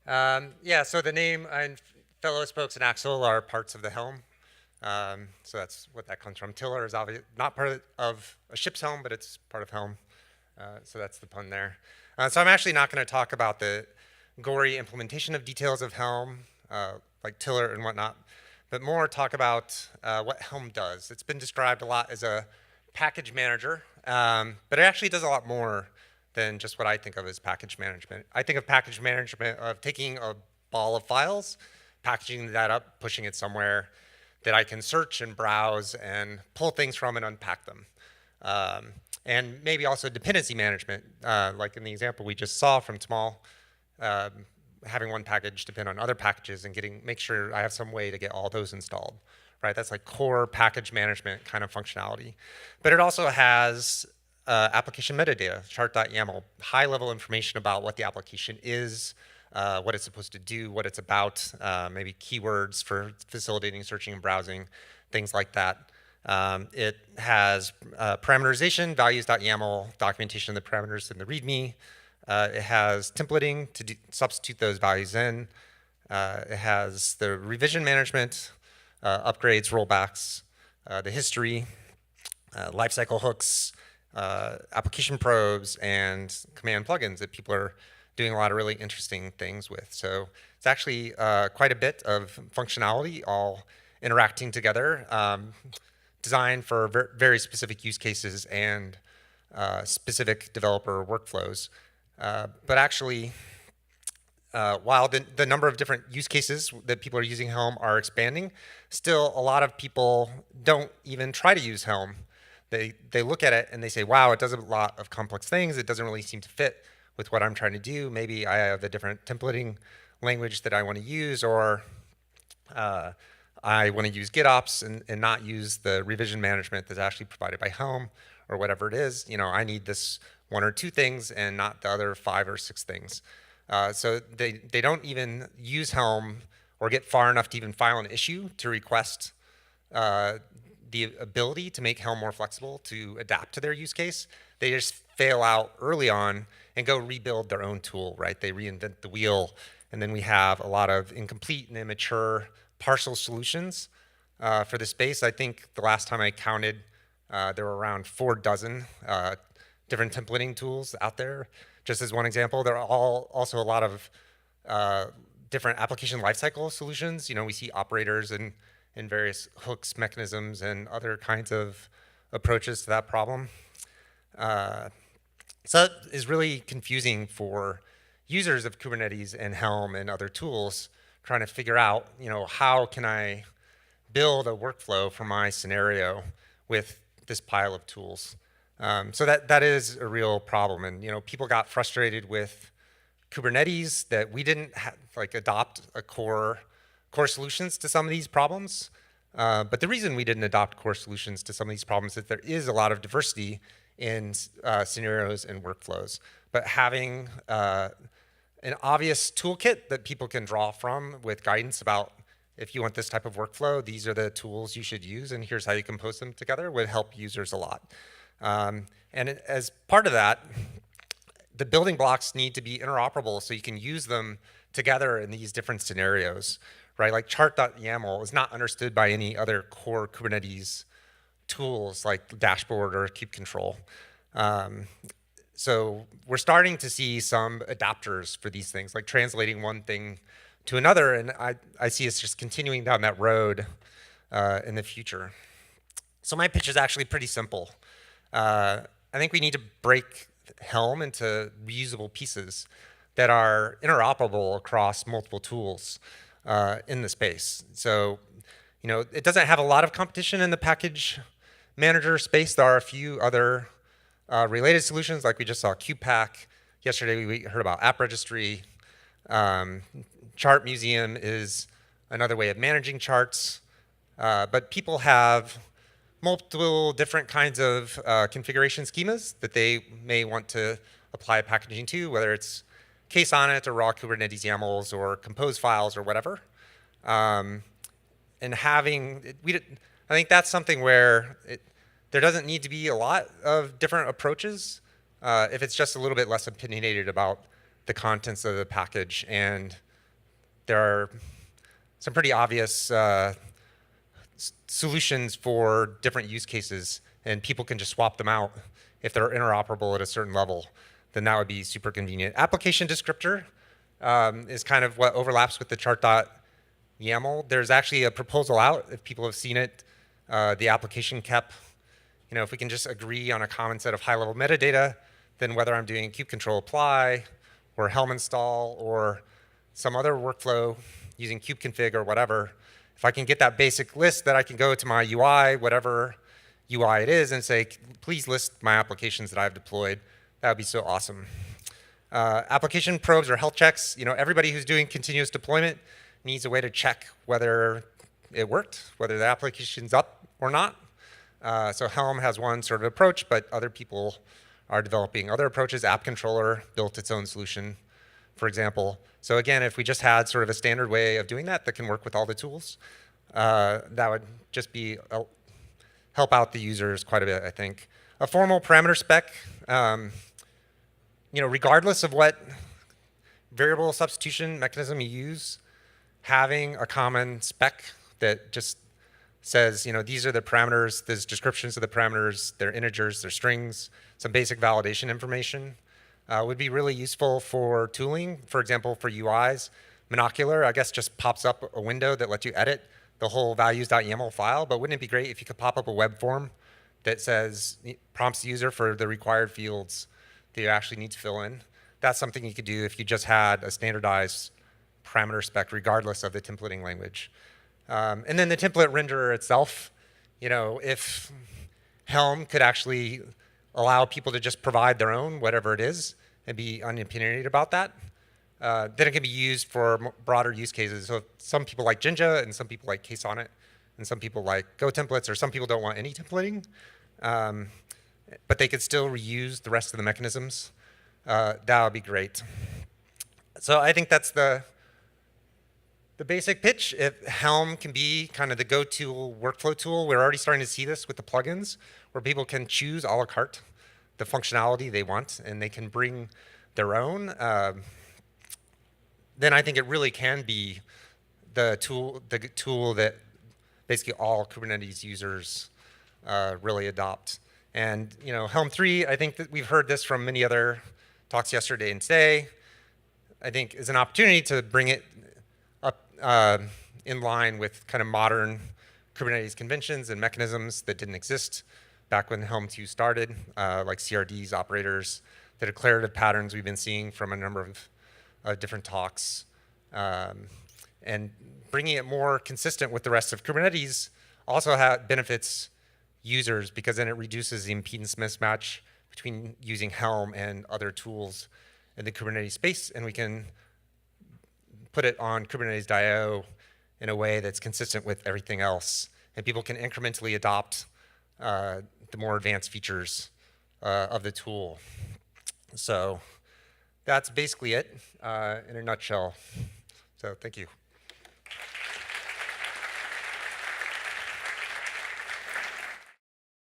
Yeah, so the name and Felloe spokes and Axel are parts of the Helm. So that's what that comes from. Tiller is obviously not part of a ship's helm, but it's part of Helm. So that's the pun there. So I'm actually not going to talk about the gory implementation of details of Helm, like Tiller and whatnot, but more talk about what Helm does. It's been described a lot as a package manager, but it actually does a lot more than just what I think of as package management. I think of package management of taking a ball of files, packaging that up, pushing it somewhere that I can search and browse and pull things from and unpack them. Um, and maybe also dependency management, like in the example we just saw from Small, um, having one package depend on other packages and make sure I have some way to get all those installed, right? That's like core package management kind of functionality. But it also has application metadata, chart.yaml, high level information about what the application is, what it's supposed to do, what it's about, maybe keywords for facilitating searching and browsing, things like that. It has parameterization, values.yaml, documentation of the parameters in the README. It has templating to substitute those values in. It has the revision management, upgrades, rollbacks, the history, lifecycle hooks, application probes, and command plugins that people are doing a lot of really interesting things with. So it's actually quite a bit of functionality all interacting together, designed for very specific use cases and specific developer workflows. But actually, while the number of different use cases that people are using Helm are expanding, still a lot of people don't even try to use Helm. They look at it and they say, wow, it does a lot of complex things. It doesn't really seem to fit with what I'm trying to do. Maybe I have a different templating language that I want to use, or I want to use GitOps and not use the revision management that's actually provided by Helm or whatever it is. You know, I need this one or two things and not the other 5 or 6 things. So they don't even use Helm or get far enough to even file an issue to request the ability to make Helm more flexible to adapt to their use case. They just fail out early on and go rebuild their own tool, right? They reinvent the wheel, and then we have a lot of incomplete and immature partial solutions for the space. I think the last time I counted, there were around 4 dozen different templating tools out there. Just as one example, there are also a lot of different application lifecycle solutions. You know, we see operators and various hooks, mechanisms, and other kinds of approaches to that problem. So that is really confusing for users of Kubernetes and Helm and other tools, trying to figure out, you know, how can I build a workflow for my scenario with this pile of tools. So that is a real problem. And, you know, people got frustrated with Kubernetes that we didn't adopt a core solutions to some of these problems. But the reason we didn't adopt core solutions to some of these problems is that there is a lot of diversity in scenarios and workflows. But having an obvious toolkit that people can draw from with guidance about, if you want this type of workflow, these are the tools you should use, and here's how you compose them together, would help users a lot. And as part of that, the building blocks need to be interoperable so you can use them together in these different scenarios, right? Like chart.yaml is not understood by any other core Kubernetes tools like Dashboard or kubectl. So we're starting to see some adapters for these things, like translating one thing to another, and I see us just continuing down that road in the future. So my pitch is actually pretty simple. I think we need to break Helm into reusable pieces that are interoperable across multiple tools in the space. So, you know, it doesn't have a lot of competition in the package manager space. There are a few other related solutions, like we just saw KubePack. Yesterday we heard about App Registry. Chart Museum is another way of managing charts. But people have multiple different kinds of configuration schemas that they may want to apply packaging to, whether it's KSonnet or raw Kubernetes YAMLs or compose files or whatever. And having, I think that's something where there doesn't need to be a lot of different approaches if it's just a little bit less opinionated about the contents of the package and there are some pretty obvious solutions for different use cases, and people can just swap them out if they're interoperable at a certain level. Then that would be super convenient. Application descriptor is kind of what overlaps with the chart.yaml. There's actually a proposal out, if people have seen it, the application kep. If we can just agree on a common set of high-level metadata, then whether I'm doing kube control apply or Helm install or some other workflow using kubeconfig or whatever, if I can get that basic list, that I can go to my UI, whatever UI it is, and say, please list my applications that I've deployed, that would be so awesome. Application probes or health checks. Everybody who's doing continuous deployment needs a way to check whether it worked, whether the application's up or not. So Helm has one sort of approach, but other people are developing other approaches. App Controller built its own solution, for example. So again, if we just had sort of a standard way of doing that can work with all the tools, that would just be help out the users quite a bit, I think. A formal parameter spec, regardless of what variable substitution mechanism you use, having a common spec that just says, these are the parameters, there's descriptions of the parameters, they're integers, they're strings, some basic validation information would be really useful for tooling. For example, for UIs, Monocular, I guess, just pops up a window that lets you edit the whole values.yaml file, but wouldn't it be great if you could pop up a web form that says, prompts the user for the required fields that you actually need to fill in? That's something you could do if you just had a standardized parameter spec regardless of the templating language. And then the template renderer itself, if Helm could actually allow people to just provide their own, whatever it is, and be unopinionated about that, then it can be used for broader use cases. So some people like Jinja, and some people like KSonnet, and some people like Go templates, or some people don't want any templating, but they could still reuse the rest of the mechanisms. That would be great. So I think that's the basic pitch. If Helm can be kind of the go-to workflow tool, we're already starting to see this with the plugins, where people can choose a la carte the functionality they want, and they can bring their own. Then I think it really can be the tool that basically all Kubernetes users really adopt. And Helm 3, I think that we've heard this from many other talks yesterday and today, I think is an opportunity to bring it up in line with kind of modern Kubernetes conventions and mechanisms that didn't exist back when Helm 2 started, like CRDs, operators, the declarative patterns we've been seeing from a number of different talks, and bringing it more consistent with the rest of Kubernetes also benefits users, because then it reduces the impedance mismatch between using Helm and other tools in the Kubernetes space, and we can put it on Kubernetes.io in a way that's consistent with everything else, and people can incrementally adopt the more advanced features of the tool. So that's basically it in a nutshell. So thank you.